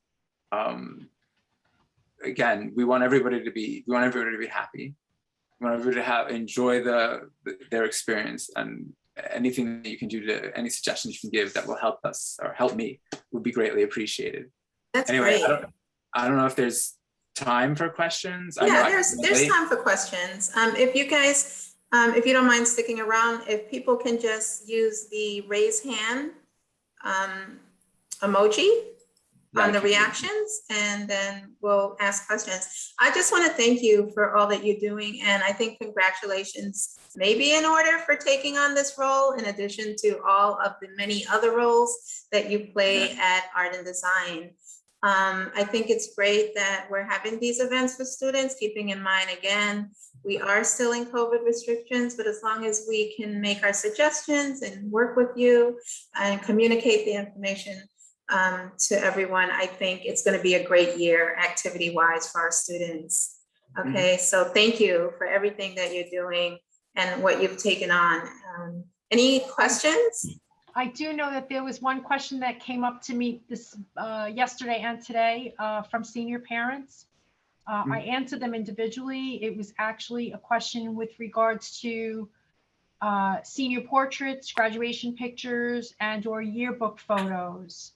Again, we want everybody to be happy. We want everybody to enjoy their experience, and anything that you can do any suggestions you can give that will help us or help me would be greatly appreciated. That's anyway, great. I don't know if there's time for questions. Yeah, there's time for questions. If you guys, if you don't mind sticking around, if people can just use the raise hand emoji on the reactions, and then we'll ask questions. I just want to thank you for all that you're doing, and I think congratulations may be in order for taking on this role, in addition to all of the many other roles that you play at Art and Design. I think it's great that we're having these events for students, keeping in mind, again, we are still in COVID restrictions, but as long as we can make our suggestions and work with you and communicate the information to everyone, I think it's going to be a great year activity-wise for our students. Okay, so thank you for everything that you're doing and what you've taken on. Any questions? I do know that there was one question that came up to me yesterday and today from senior parents. I answered them individually. It was actually a question with regards to senior portraits, graduation pictures, and/or yearbook photos.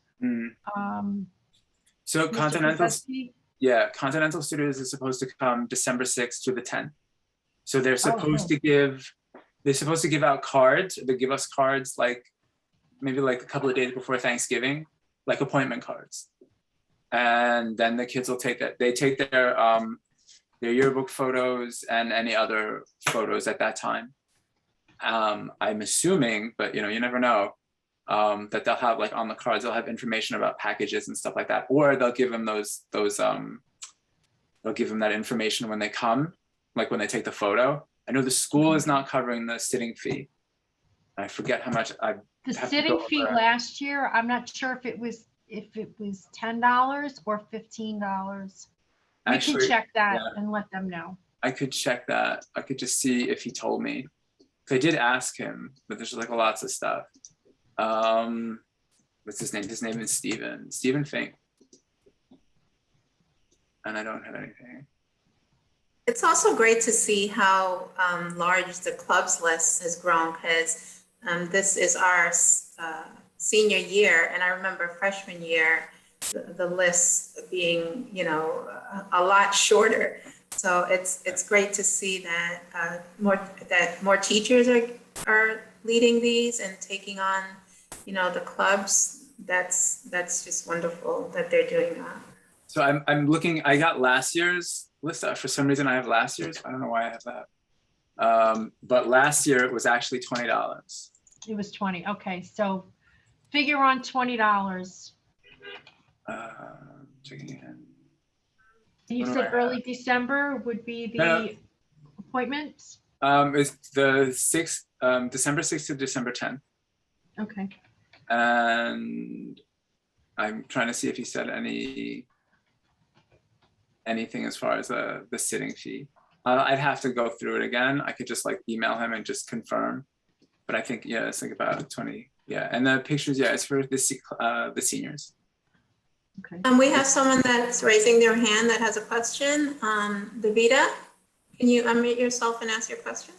So Continental Studios is supposed to come December 6th to the 10th. So they're supposed to give out cards. They give us cards maybe a couple of days before Thanksgiving, appointment cards. And then the kids will take that. They take their yearbook photos and any other photos at that time. I'm assuming, but you never know, that they'll have on the cards, they'll have information about packages and stuff like that, or they'll give them they'll give them that information when they come, when they take the photo. I know the school is not covering the sitting fee. I forget how much the sitting fee last year. I'm not sure if it was $10 or $15. We can check that and let them know. I could check that. I could just see if he told me. I did ask him, but there's lots of stuff. What's his name? His name is Stephen Fink. And I don't have anything. It's also great to see how large the clubs list has grown, because this is our senior year, and I remember freshman year, the list being, you know, a lot shorter. So it's great to see that more teachers are leading these and taking on, you know, the clubs. That's just wonderful that they're doing that. So I'm looking, I got last year's list. For some reason I have last year's. I don't know why I have that. But last year it was actually $20. It was 20. Okay, so figure on $20. Checking in. You What do said I early December would be the No. appointments? It's the 6th, December 6th to December 10th. Okay. And I'm trying to see if he said anything as far as the sitting fee. I'd have to go through it again. I could just like email him and just confirm. But I think, yeah, it's like about 20. Yeah, and the pictures, yeah, it's for the seniors. Okay. We have someone that's raising their hand that has a question. Davida, can you unmute yourself and ask your question?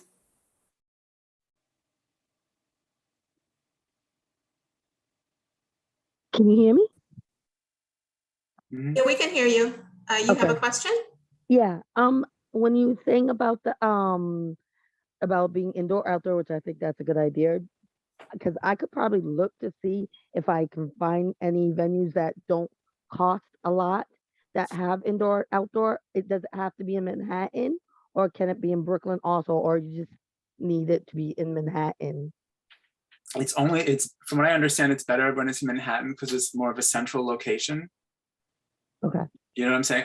Can you hear me? Mhm. Yeah, we can hear you. You have a Okay. question? Yeah. When you were saying about the about being indoor outdoor, which I think that's a good idea, because I could probably look to see if I can find any venues that don't cost a lot that have indoor outdoor. It does it have to be in Manhattan, or can it be in Brooklyn also, or you just need it to be in Manhattan? It's from what I understand, it's better when it's in Manhattan because it's more of a central location. Okay. You know what I'm saying?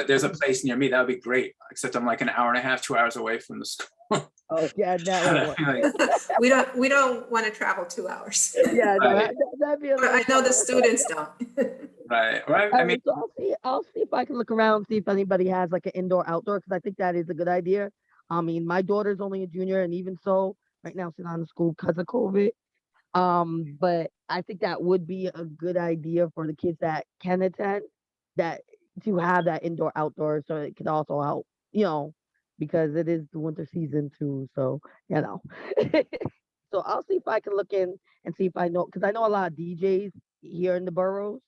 There's a place near me that would be great, except I'm like an hour and a half, 2 hours away from the school. Oh yeah, that would work. We don't want to travel 2 hours. Yeah, no, Right. that'd be a But I know the students don't. Right. Right. I mean, So I'll see if I can look around, see if anybody has like an indoor outdoor, because I think that is a good idea. I mean, my daughter's only a junior, and even so, right now she's not in school because of COVID. But I think that would be a good idea for the kids that can attend, that to have that indoor outdoor, so it could also help, you know, because it is the winter season too. So you know, so I'll see if I can look in and see if I know, because I know a lot of DJs here in the boroughs.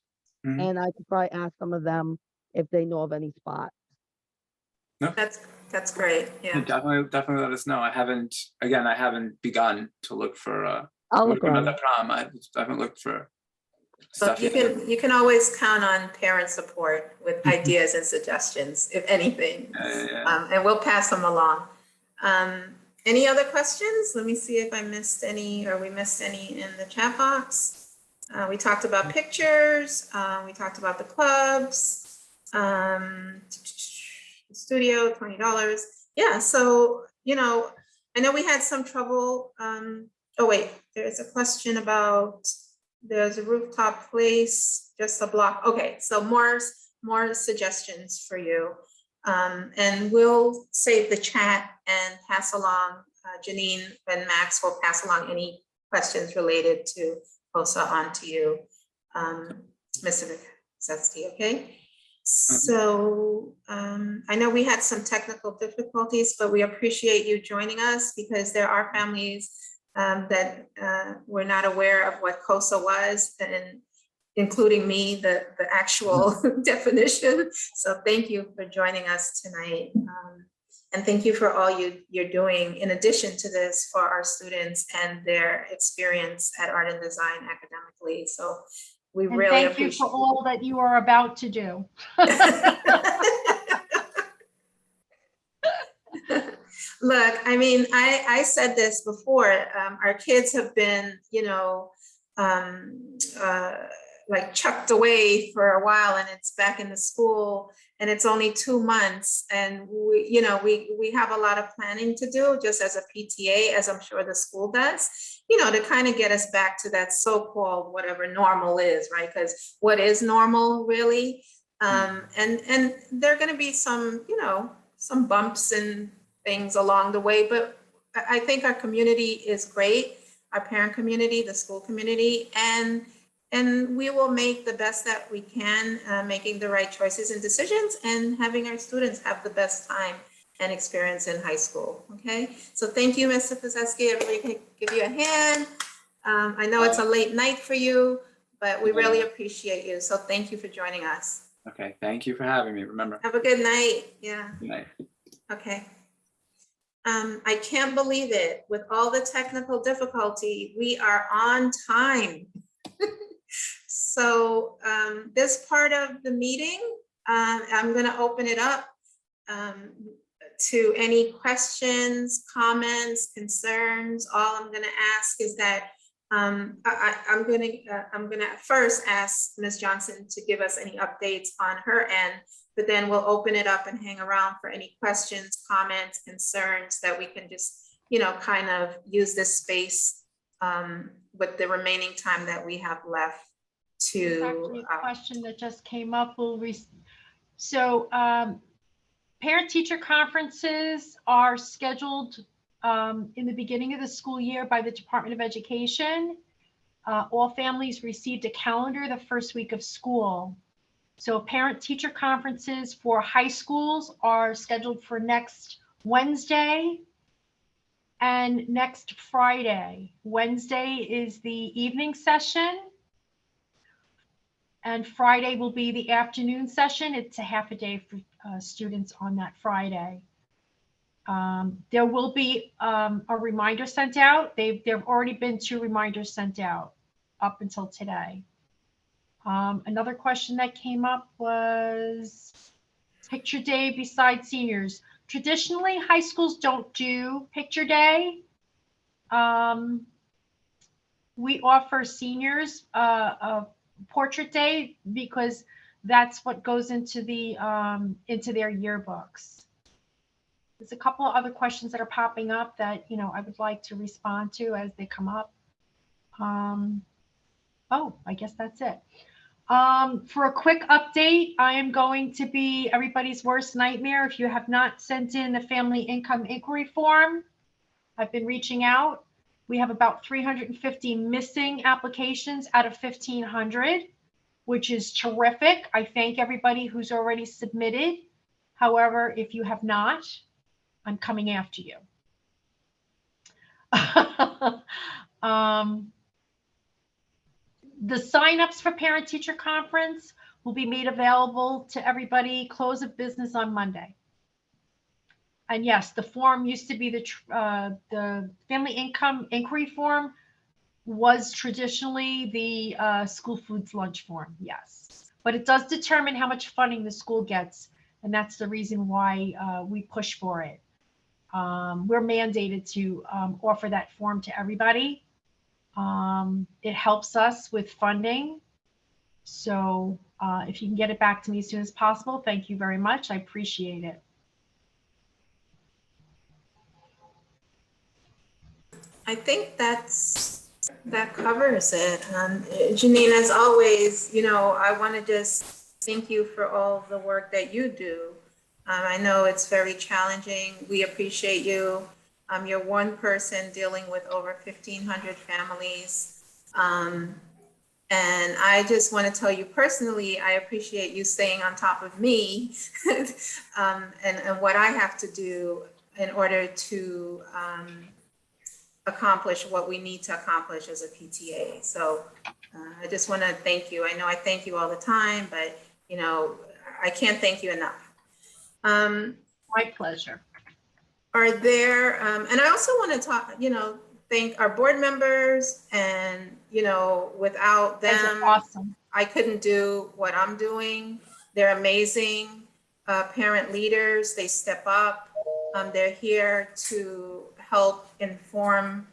Mhm. And I could probably ask some of them if they know of any spots. That's great. Yeah. definitely let us know. I haven't begun to look for I'll what look about around. the prom. I haven't looked for So stuff yet. you can always count on parent support with ideas and suggestions, if anything. Yeah. And we'll pass them along. Any other questions? Let me see if I missed any, or we missed any in the chat box. We talked about pictures. We talked about the clubs. The studio, $20. Yeah, so, you know, I know we had some trouble. Oh wait, there's a question about, there's a rooftop place, just a block. Okay, so more suggestions for you. And we'll save the chat and pass along, Janine and Max will pass along any questions related to COSA onto you, Mr. Zesty, okay? So I know we had some technical difficulties, but we appreciate you joining us, because there are families that were not aware of what COSA was, and including me, the actual definition. So thank you for joining us tonight. And thank you for all you're doing in addition to this for our students and their experience at Art and Design academically. So we And really thank appreciate you for all that you are about to do. Look, I mean, I said this before, our kids have been, you know, like chucked away for a while, and it's back in the school, and it's only 2 months, and we, you know, we have a lot of planning to do, just as a PTA, as I'm sure the school does, you know, to kind of get us back to that so-called whatever normal is, right? Because what is normal really? And there are going to be some, you know, some bumps and things along the way, but I think our community is great, our parent community, the school community, and And we will make the best that we can, making the right choices and decisions and having our students have the best time and experience in high school, okay? So thank you, Mr. Pizeski. Everybody can give you a hand. I know it's a late night for you, but we really appreciate you. So thank you for joining us. Okay, thank you for having me. Remember. Have a good night. Yeah, Good night. okay. I can't believe it. With all the technical difficulty, we are on time. So this part of the meeting, I'm going to open it up to any questions, comments, concerns. All I'm going to ask is that I'm going to first ask Ms. Johnson to give us any updates on her end, but then we'll open it up and hang around for any questions, comments, concerns that we can just, you know, kind of use this space with the remaining time that we have left There's to. actually a question that just came up. Parent-teacher conferences are scheduled in the beginning of the school year by the Department of Education. All families received a calendar the first week of school. So parent-teacher conferences for high schools are scheduled for next Wednesday and next Friday. Wednesday is the evening session, and Friday will be the afternoon session. It's a half a day for students on that Friday. There will be a reminder sent out. There have already been 2 reminders sent out up until today. Another question that came up was picture day besides seniors. Traditionally, high schools don't do picture day. We offer seniors a portrait day because that's what goes into their yearbooks. There's a couple of other questions that are popping up that, you know, I would like to respond to as they come up. Oh, I guess that's it. For a quick update, I am going to be everybody's worst nightmare. If you have not sent in the family income inquiry form, I've been reaching out. We have about 350 missing applications out of 1,500, which is terrific. I thank everybody who's already submitted. However, if you have not, I'm coming after you. The signups for parent-teacher conference will be made available to everybody close of business on Monday. And yes, the form used to be the family income inquiry form was traditionally the school foods lunch form, yes. But it does determine how much funding the school gets, and that's the reason why we push for it. We're mandated to offer that form to everybody. It helps us with funding. So if you can get it back to me as soon as possible, thank you very much. I appreciate it. I think that covers it. Janine, as always, you know, I want to just thank you for all the work that you do. I know it's very challenging. We appreciate you. You're one person dealing with over 1,500 families. And I just want to tell you personally, I appreciate you staying on top of me and what I have to do in order to accomplish what we need to accomplish as a PTA. So I just want to thank you. I know I thank you all the time, but you know, I can't thank you enough. My pleasure. Are there, and I also want to talk, you know, thank our board members, and you know, without them, awesome. I couldn't do what I'm doing. They're amazing parent leaders. They step up. They're here to help inform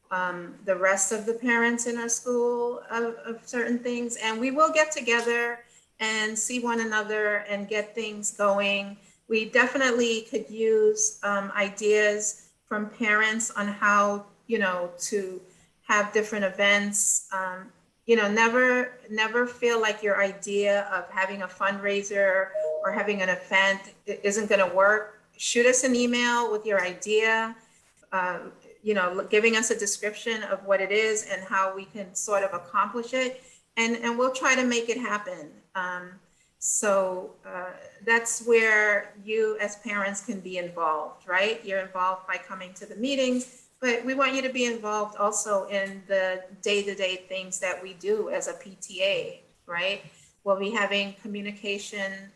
the rest of the parents in our school of certain things. And we will get together and see one another and get things going. We definitely could use ideas from parents on how, you know, to have different events. You know, never feel like your idea of having a fundraiser or having an event isn't going to work. Shoot us an email with your idea, you know, giving us a description of what it is and how we can sort of accomplish it. and we'll try to make it happen. So that's where you as parents can be involved, right? You're involved by coming to the meetings, but we want you to be involved also in the day-to-day things that we do as a PTA, right? We'll be having communication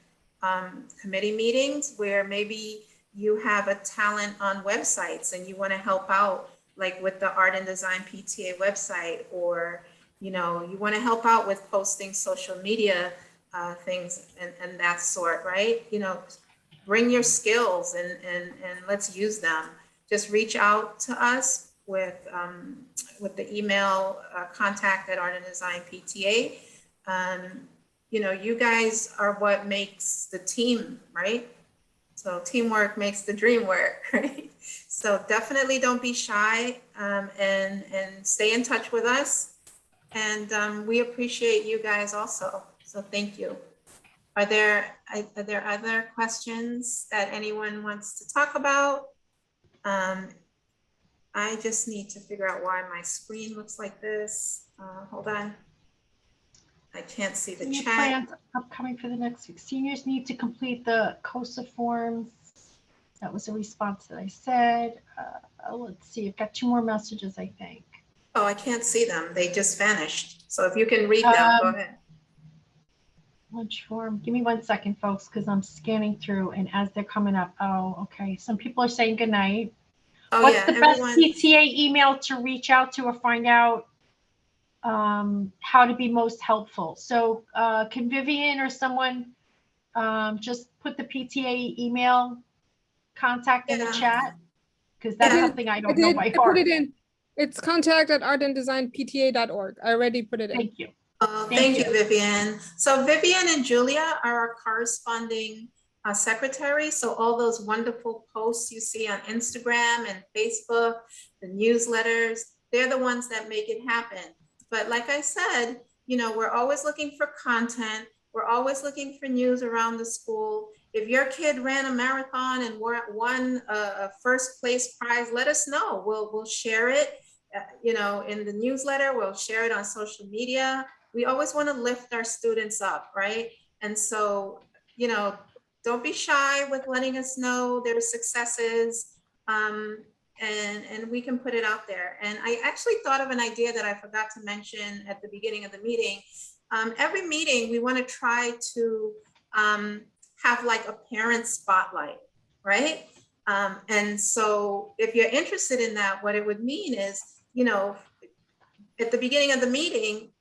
committee meetings where maybe you have a talent on websites and you want to help out, like with the Art and Design PTA website, or you know, you want to help out with posting social media things and that sort, right? You know, bring your skills and let's use them. Just reach out to us with the email contact at Art and Design PTA. You know, you guys are what makes the team, right? So teamwork makes the dream work, right? So definitely don't be shy and stay in touch with us. And we appreciate you guys also. So thank you. Are there other questions that anyone wants to talk about? I just need to figure out why my screen looks like this. Hold on. I can't see the Senior chat. plans upcoming for the next week. Seniors need to complete the COSA forms. That was a response that I said. Let's see, I've got 2 more messages, I think. Oh, I can't see them. They just vanished. So if you can read them, go ahead. Lunch form. Give me 1 second, folks, because I'm scanning through, and as they're coming up, oh, okay. Some people are saying good night. Oh, What's yeah, the best PTA email to reach out to or find out how to be most helpful? So can Vivian or someone just put the PTA email contact in the chat? Because that's something I don't know by heart. I put it in. It's contact@artanddesignpta.org. I already put it in. Thank you. Thank you, Vivian. So Vivian and Julia are our corresponding secretaries. So all those wonderful posts you see on Instagram and Facebook, the newsletters, they're the ones that make it happen. But like I said, you know, we're always looking for content. We're always looking for news around the school. If your kid ran a marathon and won a first place prize, let us know. We'll share it, you know, in the newsletter. We'll share it on social media. We always want to lift our students up, right? And so, you know, don't be shy with letting us know their successes, and we can put it out there. And I actually thought of an idea that I forgot to mention at the beginning of the meeting. Every meeting, we want to try to have like a parent spotlight, right? And so if you're interested in that, what it would mean is, you know, at the beginning of the meeting,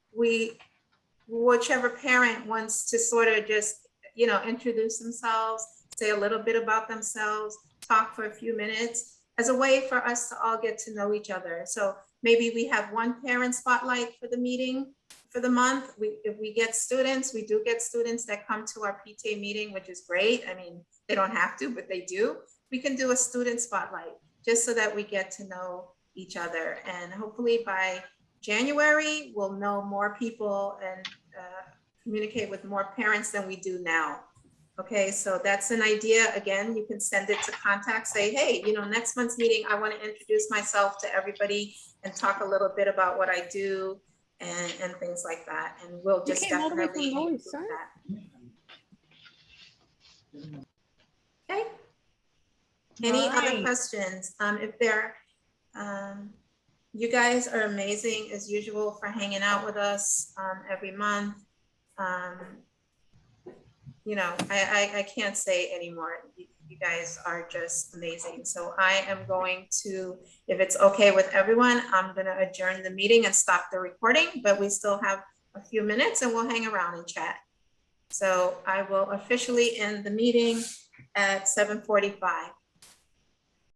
whichever parent wants to sort of just, you know, introduce themselves, say a little bit about themselves, talk for a few minutes as a way for us to all get to know each other. So maybe we have one parent spotlight for the meeting for the month. If we get students, we do get students that come to our PTA meeting, which is great. I mean, they don't have to, but they do. We can do a student spotlight just so that we get to know each other. And hopefully by January, we'll know more people and communicate with more parents than we do now. Okay, so that's an idea. Again, you can send it to contact, say, hey, you know, next month's meeting, I want to introduce myself to everybody and talk a little bit about what I do and things like that. And we'll just definitely include that. Okay. Any other questions? If there, you guys are amazing as usual for hanging out with us every month. You know, I can't say anymore. You guys are just amazing. So I am going to, if it's okay with everyone, I'm going to adjourn the meeting and stop the recording, but we still have a few minutes and we'll hang around and chat. So I will officially end the meeting at 7:45.